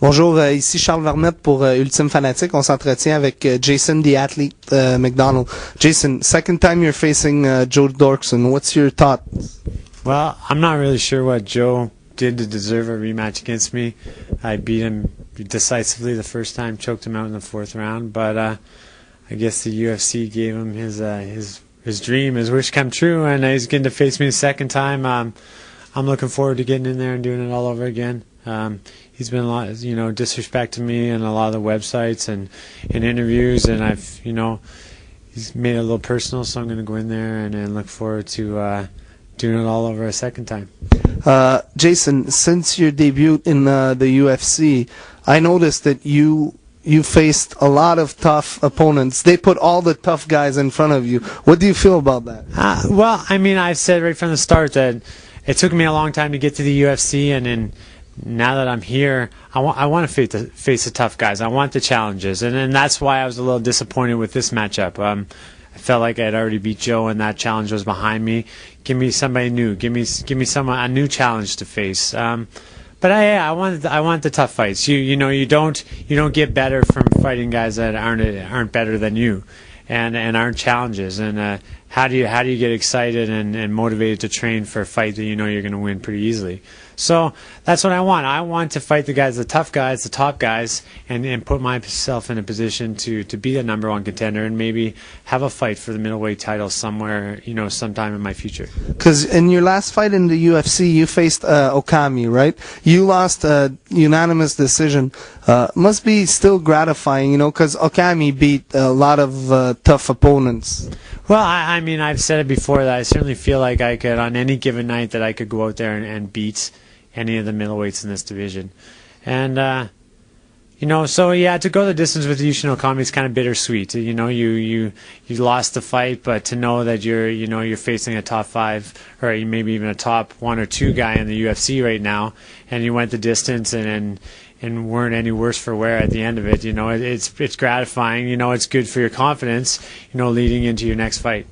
Bonjour, ici Charles Vermette pour Ultime Fanatic. On s'entretient avec Jason the Athlete Macdonald. Jason, second time you're facing Joe Doerksen. What's your thought? Well, I'm not really sure what Joe did to deserve a rematch against me. I beat him decisively the first time, choked him out in the fourth round, but I guess the UFC gave him his dream, his wish come true, and he's getting to face me the second time. I'm looking forward to getting in there and doing it all over again. He's been a lot, disrespecting me in a lot of the websites and in interviews, and he's made it a little personal, so I'm going to go in there and look forward to doing it all over a second time. Jason, since your debut in the UFC, I noticed that you faced a lot of tough opponents. They put all the tough guys in front of you. What do you feel about that? Well, I've said right from the start that it took me a long time to get to the UFC, and now that I'm here, I want to face the tough guys. I want the challenges, and that's why I was a little disappointed with this matchup. I felt like I had already beat Joe, and that challenge was behind me. Give me somebody new. Give me a new challenge to face. But I want the tough fights. You don't get better from fighting guys that aren't better than you, and aren't challenges. And how do you get excited and motivated to train for a fight that you're going to win pretty easily? So that's what I want. I want to fight the guys, the tough guys, the top guys, and put myself in a position to be the number one contender and maybe have a fight for the middleweight title somewhere, sometime in my future. Because in your last fight in the UFC, you faced Okami, right? You lost a unanimous decision. Must be still gratifying, because Okami beat a lot of tough opponents. Well, I've said it before that I certainly feel like I could, on any given night, that I could go out there and beat any of the middleweights in this division. And, so yeah, to go the distance with Yushin Okami is kind of bittersweet. You lost the fight, but to know that you're facing a top 5 or maybe even a top 1 or 2 guy in the UFC right now, and you went the distance and weren't any worse for wear at the end of it. It's gratifying. It's good for your confidence, leading into your next fight.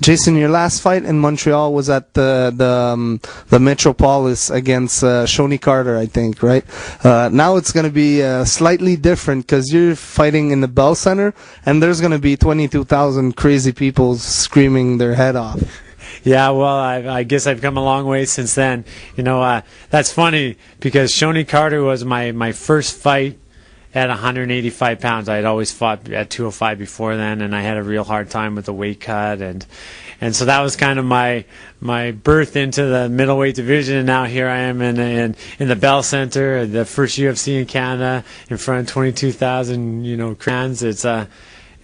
Jason, your last fight in Montreal was at the Metropolis against Shoni Carter, I think, right? Now it's going to be slightly different because you're fighting in the Bell Center, and there's going to be 22,000 crazy people screaming their head off. Yeah, well, I guess I've come a long way since then. That's funny because Shoni Carter was my first fight at 185 pounds. I had always fought at 205 before then, and I had a real hard time with the weight cut, and so that was kind of my birth into the middleweight division. And now here I am in the Bell Center, the first UFC in Canada, in front of 22,000 crowds.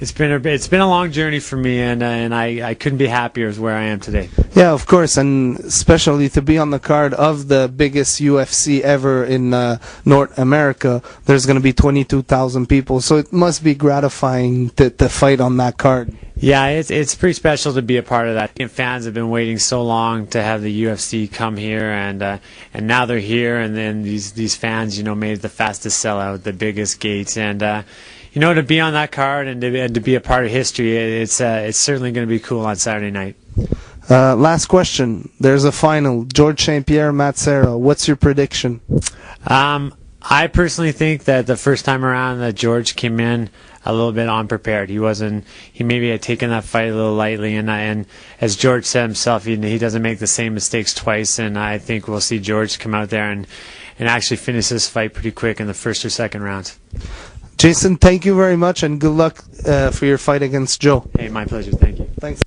It's been a long journey for me, and I couldn't be happier with where I am today. Yeah, of course, and especially to be on the card of the biggest UFC ever in North America. There's going to be 22,000 people, so it must be gratifying to fight on that card. Yeah, it's pretty special to be a part of that. Fans have been waiting so long to have the UFC come here, and now they're here, and then these fans, made the fastest sellout, the biggest gates, and to be on that card and to be a part of history, it's certainly going to be cool on Saturday night. Last question. There's a final. George St-Pierre, Matt Serra. What's your prediction? I personally think that the first time around that George came in a little bit unprepared. He maybe had taken that fight a little lightly, and as George said himself, he doesn't make the same mistakes twice, and I think we'll see George come out there and actually finish this fight pretty quick in the first or second round. Jason, thank you very much, and good luck for your fight against Joe. Hey, my pleasure. Thank you. Thanks.